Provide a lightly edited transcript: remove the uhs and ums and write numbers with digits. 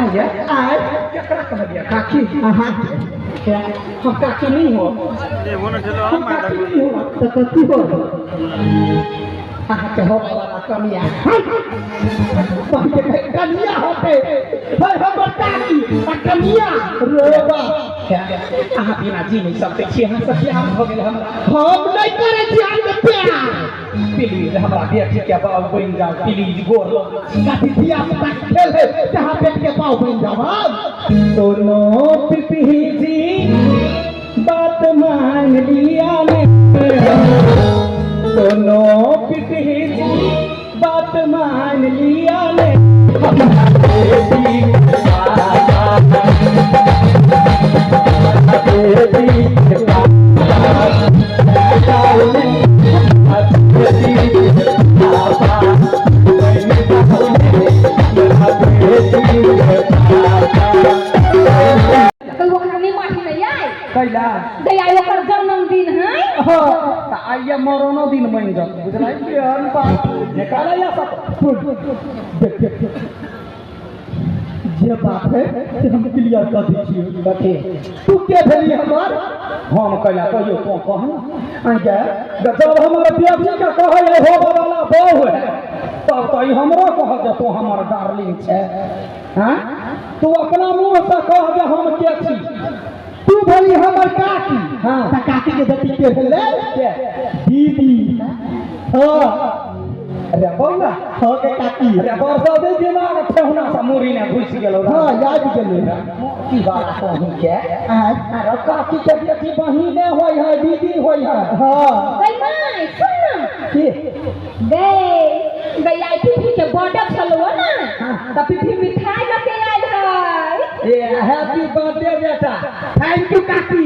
आया आय क्या कह दिया काकी हां क्या हम काकी नहीं हो ये वो ना चलो हम माता को तो कती हो हाँ के हो वाला कमिया कमिया होते हाय हम बताई कमिया रोबा क्या आहा बिना जी नहीं सकते छी हम सब हम हो गेल हम नहीं करे छी हम प्यार प्लीज हमरा बेटी के बाल बन जाओ प्लीज गोर काठी दिया पता खेल है जहां बेटी के पाव बन जाओ सोनो पिपी जी बात मान लिया ने सोनो पिपी जी बात मान लिया ने कैला दया ओकर जन्मदिन है हो त आइया मरनो दिन बन जा बुझलाई के अन बात निकाला या सब जे बात है से हम क्लियर कर दी छी बते तू के भेली हमर हम कैला कहियो तो कह आगे जब हमर बेटी का कहे हो वाला बहू है तब तो हमरो कह जे तू हमर डार्लिंग छे हां तू अपना मुंह से कह जे हम के छी तू भली हमर काकी हां त काकी के बेटी के भेले दीदी हां अरे बौला हो के काकी अरे बरसा दे दिमाग ठेहुना समूरी ने घुस गेलो हां याद गेलो की बात कहू के अरे काकी के बेटी बहिन ने होय है दीदी होय है हां गई मां सुन के गई आई पीपी के बर्थडे चलो ना त पीपी मिठाई लेके आइल है ए हैप्पी बर्थडे बेटा थैंक यू काकी